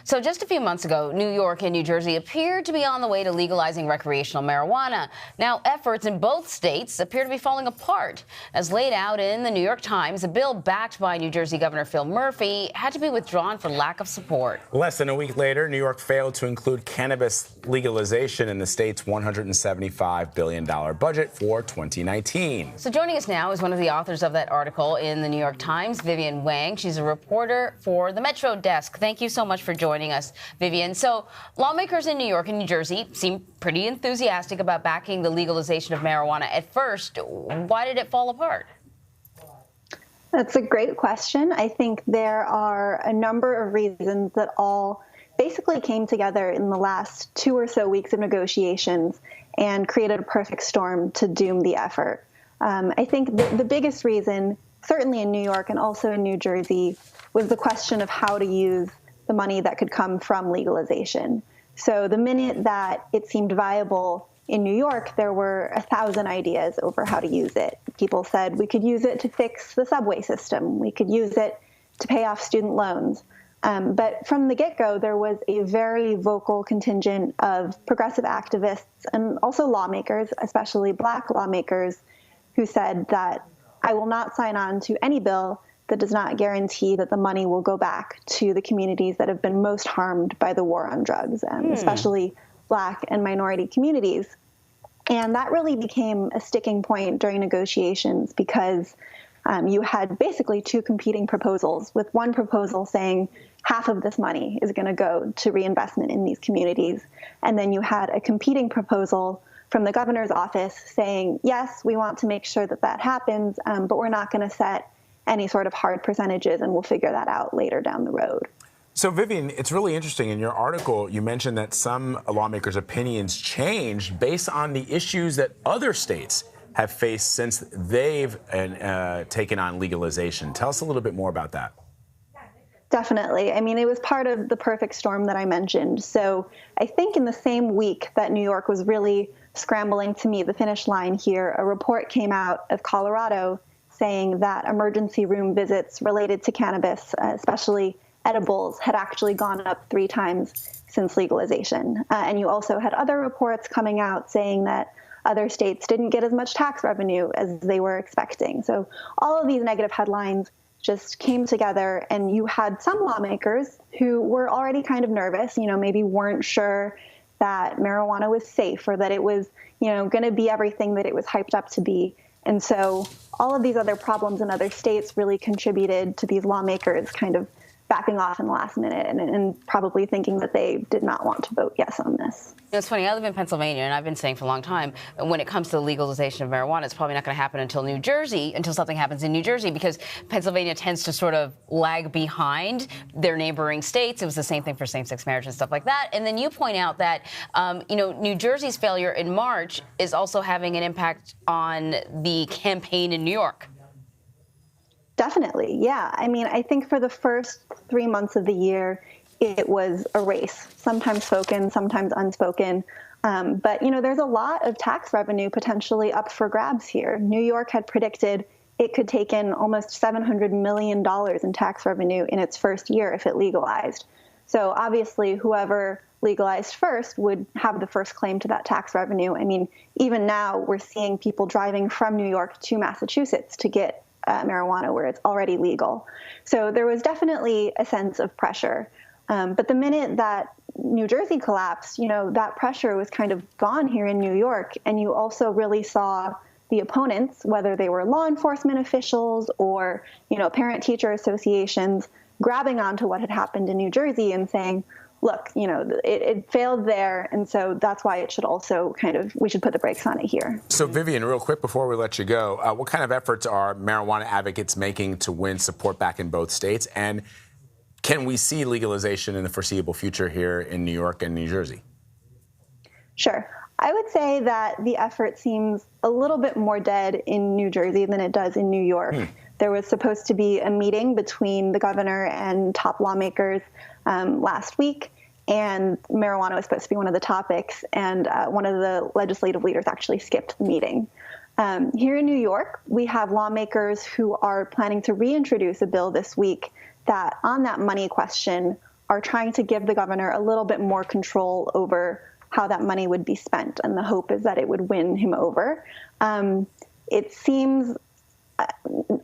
So just a few months ago, New York and New Jersey appeared to be on the way to legalizing recreational marijuana. Now, efforts in both states appear to be falling apart. As laid out in the New York Times, a bill backed by New Jersey Governor Phil Murphy had to be withdrawn for lack of support. Less than a week later, New York failed to include cannabis legalization in the state's $175 billion budget for 2019. So joining us now is one of the authors of that article in the New York Times, Vivian Wang. She's a reporter for the Metro Desk. Thank you so much for joining us, Vivian. So lawmakers in New York and New Jersey seem pretty enthusiastic about backing the legalization of marijuana at first. Why did it fall apart? That's a great question. I think there are a number of reasons that all basically came together in the last 2 or so weeks of negotiations and created a perfect storm to doom the effort. I think the biggest reason, certainly in New York and also in New Jersey, was the question of how to use the money that could come from legalization. So the minute that it seemed viable in New York, there were 1,000 ideas over how to use it. People said we could use it to fix the subway system. We could use it to pay off student loans. But from the get-go, there was a very vocal contingent of progressive activists and also lawmakers, especially Black lawmakers, who said that I will not sign on to any bill that does not guarantee that the money will go back to the communities that have been most harmed by the war on drugs, especially Black and minority communities. And that really became a sticking point during negotiations because you had basically two competing proposals, with one proposal saying half of this money is going to go to reinvestment in these communities. And then you had a competing proposal from the governor's office saying, yes, we want to make sure that that happens, but we're not going to set any sort of hard percentages, and we'll figure that out later down the road. So, Vivian, it's really interesting. In your article, you mentioned that some lawmakers' opinions changed based on the issues that other states have faced since they've taken on legalization. Tell us a little bit more about that. Definitely. I mean, it was part of the perfect storm that I mentioned. So I think in the same week that New York was really scrambling to meet the finish line here, a report came out of Colorado saying that emergency room visits related to cannabis, especially edibles, had actually gone up 3 times since legalization. And you also had other reports coming out saying that other states didn't get as much tax revenue as they were expecting. So all of these negative headlines just came together, and you had some lawmakers who were already kind of nervous, maybe weren't sure that marijuana was safe or that it was, going to be everything that it was hyped up to be. And so all of these other problems in other states really contributed to these lawmakers kind of backing off in the last minute and probably thinking that they did not want to vote yes on this. It's funny, I live in Pennsylvania, and I've been saying for a long time, when it comes to the legalization of marijuana, it's probably not going to happen until something happens in New Jersey, because Pennsylvania tends to sort of lag behind their neighboring states. It was the same thing for same-sex marriage and stuff like that. And then you point out that, New Jersey's failure in March is also having an impact on the campaign in New York. Definitely, yeah. I mean, I think for the first 3 months of the year, it was a race, sometimes spoken, sometimes unspoken. But, there's a lot of tax revenue potentially up for grabs here. New York had predicted it could take in almost $700 million in tax revenue in its first year if it legalized. So obviously, whoever legalized first would have the first claim to that tax revenue. I mean, even now we're seeing people driving from New York to Massachusetts to get marijuana where it's already legal. So there was definitely a sense of pressure. But the minute that New Jersey collapsed, that pressure was kind of gone here in New York. And you also really saw the opponents, whether they were law enforcement officials or, parent-teacher associations, grabbing onto what had happened in New Jersey and saying, look, it failed there, and so that's why it should also we should put the brakes on it here. So, Vivian, real quick before we let you go, what kind of efforts are marijuana advocates making to win support back in both states? And can we see legalization in the foreseeable future here in New York and New Jersey? Sure. I would say that the effort seems a little bit more dead in New Jersey than it does in New York. There was supposed to be a meeting between the governor and top lawmakers last week, and marijuana was supposed to be one of the topics, and one of the legislative leaders actually skipped the meeting. Here in New York, we have lawmakers who are planning to reintroduce a bill this week that, on that money question, are trying to give the governor a little bit more control over how that money would be spent. And the hope is that it would win him over. It seems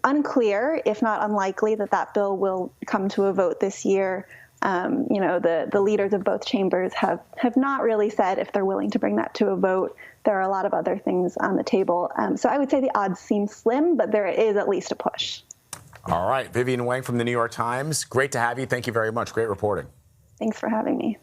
unclear, if not unlikely, that that bill will come to a vote this year. The leaders of both chambers have not really said if they're willing to bring that to a vote. There are a lot of other things on the table. So I would say the odds seem slim, but there is at least a push. All right. Vivian Wang from the New York Times. Great to have you. Thank you very much. Great reporting. Thanks for having me.